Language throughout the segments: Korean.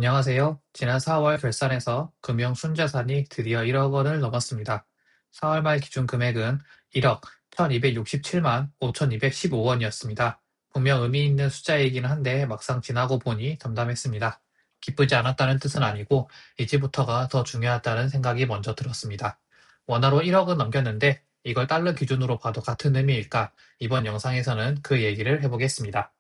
안녕하세요. 지난 4월 결산에서 금융 순자산이 드디어 1억 원을 넘었습니다. 4월 말 기준 금액은 1억 1267만 5215원이었습니다. 분명 의미 있는 숫자이기는 한데 막상 지나고 보니 담담했습니다. 기쁘지 않았다는 뜻은 아니고 이제부터가 더 중요하다는 생각이 먼저 들었습니다. 원화로 1억은 넘겼는데 이걸 달러 기준으로 봐도 같은 의미일까? 이번 영상에서는 그 얘기를 해보겠습니다.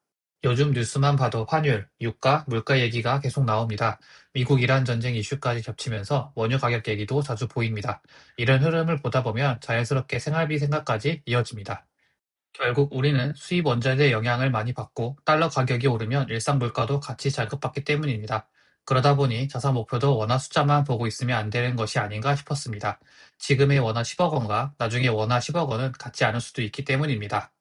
요즘 뉴스만 봐도 환율, 유가, 물가 얘기가 계속 나옵니다. 미국 이란 전쟁 이슈까지 겹치면서 원유 가격 얘기도 자주 보입니다. 이런 흐름을 보다 보면 자연스럽게 생활비 생각까지 이어집니다. 결국 우리는 수입 원자재 영향을 많이 받고 달러 가격이 오르면 일상 물가도 같이 자극받기 때문입니다. 그러다 보니 자산 목표도 원화 숫자만 보고 있으면 안 되는 것이 아닌가 싶었습니다. 지금의 원화 10억 원과 나중에 원화 10억 원은 같지 않을 수도 있기 때문입니다.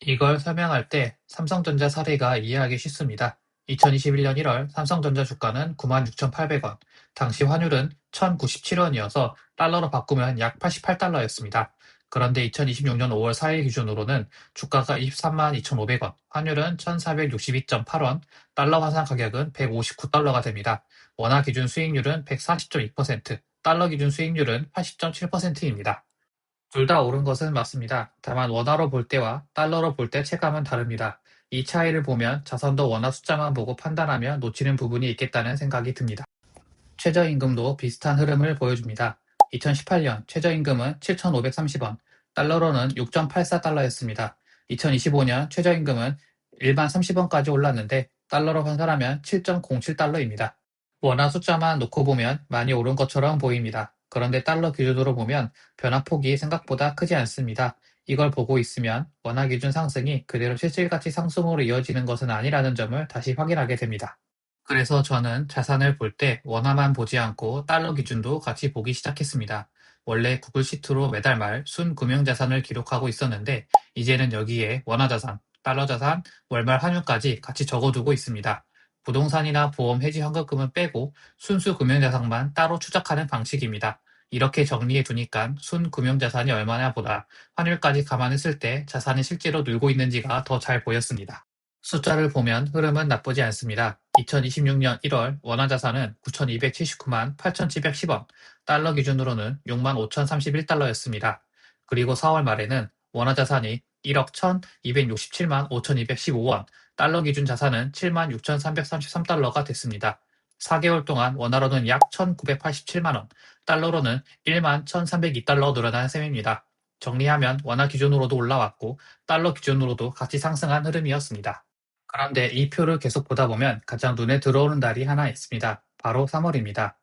이걸 설명할 때 삼성전자 사례가 이해하기 쉽습니다. 2021년 1월 삼성전자 주가는 96,800원, 당시 환율은 1,097원이어서 달러로 바꾸면 약 88달러였습니다. 그런데 2026년 5월 4일 기준으로는 주가가 23만 2,500원, 환율은 1,462.8원, 달러 환산 가격은 159달러가 됩니다. 원화 기준 수익률은 140.2%, 달러 기준 수익률은 80.7%입니다. 둘 다 오른 것은 맞습니다. 다만 원화로 볼 때와 달러로 볼 때 체감은 다릅니다. 이 차이를 보면 자산도 원화 숫자만 보고 판단하면 놓치는 부분이 있겠다는 생각이 듭니다. 최저임금도 비슷한 흐름을 보여줍니다. 2018년 최저임금은 7,530원, 달러로는 6.84달러였습니다. 2025년 최저임금은 일반 30원까지 올랐는데 달러로 환산하면 7.07달러입니다. 원화 숫자만 놓고 보면 많이 오른 것처럼 보입니다. 그런데 달러 기준으로 보면 변화폭이 생각보다 크지 않습니다. 이걸 보고 있으면 원화 기준 상승이 그대로 실질가치 상승으로 이어지는 것은 아니라는 점을 다시 확인하게 됩니다. 그래서 저는 자산을 볼 때 원화만 보지 않고 달러 기준도 같이 보기 시작했습니다. 원래 구글 시트로 매달 말 순금융자산을 기록하고 있었는데 이제는 여기에 원화자산, 달러자산, 월말 환율까지 같이 적어두고 있습니다. 부동산이나 보험 해지 환급금은 빼고 순수 금융자산만 따로 추적하는 방식입니다. 이렇게 정리해 두니까 순금융자산이 얼마나 보다 환율까지 감안했을 때 자산이 실제로 늘고 있는지가 더 잘 보였습니다. 숫자를 보면 흐름은 나쁘지 않습니다. 2026년 1월 원화자산은 9,279만 8,710원, 달러 기준으로는 6만 5,031달러였습니다. 그리고 4월 말에는 원화자산이 1억 1,267만 5,215원, 달러 기준 자산은 7만 6,333달러가 됐습니다. 4개월 동안 원화로는 약 1,987만원, 달러로는 1만 1,302달러 늘어난 셈입니다. 정리하면 원화 기준으로도 올라왔고 달러 기준으로도 같이 상승한 흐름이었습니다. 그런데 이 표를 계속 보다 보면 가장 눈에 들어오는 달이 하나 있습니다. 바로 3월입니다.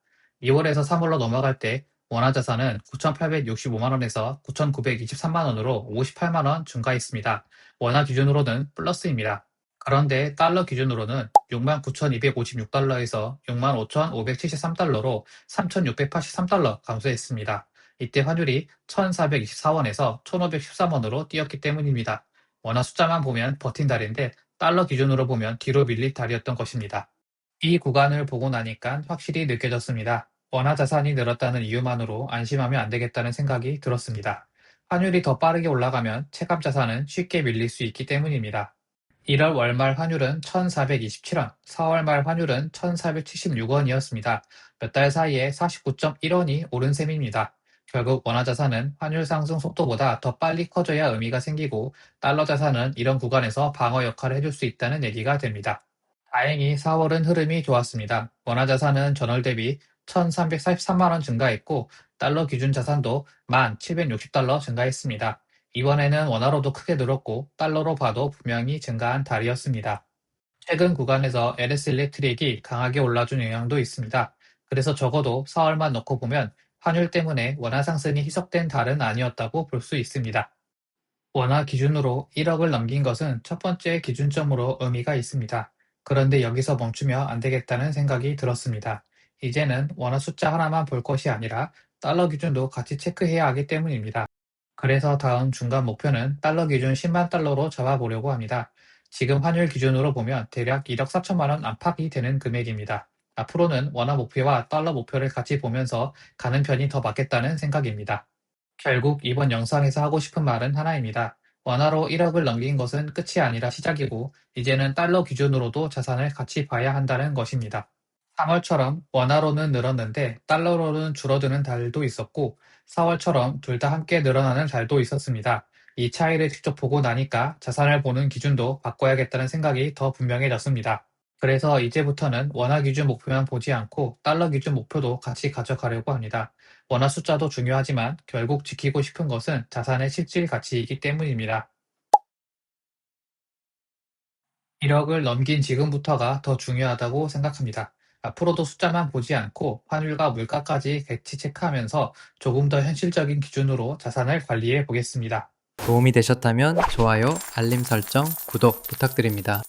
2월에서 3월로 넘어갈 때 원화자산은 9,865만 원에서 9,923만 원으로 58만 원 증가했습니다. 원화 기준으로는 플러스입니다. 그런데 달러 기준으로는 69,256달러에서 65,573달러로 3,683달러 감소했습니다. 이때 환율이 1,424원에서 1,513원으로 뛰었기 때문입니다. 원화 숫자만 보면 버틴 달인데 달러 기준으로 보면 뒤로 밀린 달이었던 것입니다. 이 구간을 보고 나니까 확실히 느껴졌습니다. 원화 자산이 늘었다는 이유만으로 안심하면 안 되겠다는 생각이 들었습니다. 환율이 더 빠르게 올라가면 체감 자산은 쉽게 밀릴 수 있기 때문입니다. 1월 월말 환율은 1,427원, 4월 말 환율은 1,476원이었습니다. 몇 달 사이에 49.1원이 오른 셈입니다. 결국 원화 자산은 환율 상승 속도보다 더 빨리 커져야 의미가 생기고 달러 자산은 이런 구간에서 방어 역할을 해줄 수 있다는 얘기가 됩니다. 다행히 4월은 흐름이 좋았습니다. 원화 자산은 전월 대비 1,343만 원 증가했고 달러 기준 자산도 1,760달러 증가했습니다. 이번에는 원화로도 크게 늘었고 달러로 봐도 분명히 증가한 달이었습니다. 최근 구간에서 LS 일렉트릭이 강하게 올라준 영향도 있습니다. 그래서 적어도 4월만 놓고 보면 환율 때문에 원화 상승이 희석된 달은 아니었다고 볼 수 있습니다. 원화 기준으로 1억을 넘긴 것은 첫 번째 기준점으로 의미가 있습니다. 그런데 여기서 멈추면 안 되겠다는 생각이 들었습니다. 이제는 원화 숫자 하나만 볼 것이 아니라 달러 기준도 같이 체크해야 하기 때문입니다. 그래서 다음 중간 목표는 달러 기준 10만 달러로 잡아보려고 합니다. 지금 환율 기준으로 보면 대략 1억 4천만 원 안팎이 되는 금액입니다. 앞으로는 원화 목표와 달러 목표를 같이 보면서 가는 편이 더 맞겠다는 생각입니다. 결국 이번 영상에서 하고 싶은 말은 하나입니다. 원화로 1억을 넘긴 것은 끝이 아니라 시작이고 이제는 달러 기준으로도 자산을 같이 봐야 한다는 것입니다. 3월처럼 원화로는 늘었는데 달러로는 줄어드는 달도 있었고 4월처럼 둘 다 함께 늘어나는 달도 있었습니다. 이 차이를 직접 보고 나니까 자산을 보는 기준도 바꿔야겠다는 생각이 더 분명해졌습니다. 그래서 이제부터는 원화 기준 목표만 보지 않고 달러 기준 목표도 같이 가져가려고 합니다. 원화 숫자도 중요하지만 결국 지키고 싶은 것은 자산의 실질 가치이기 때문입니다. 1억을 넘긴 지금부터가 더 중요하다고 생각합니다. 앞으로도 숫자만 보지 않고 환율과 물가까지 같이 체크하면서 조금 더 현실적인 기준으로 자산을 관리해 보겠습니다. 도움이 되셨다면 좋아요, 알림 설정, 구독 부탁드립니다.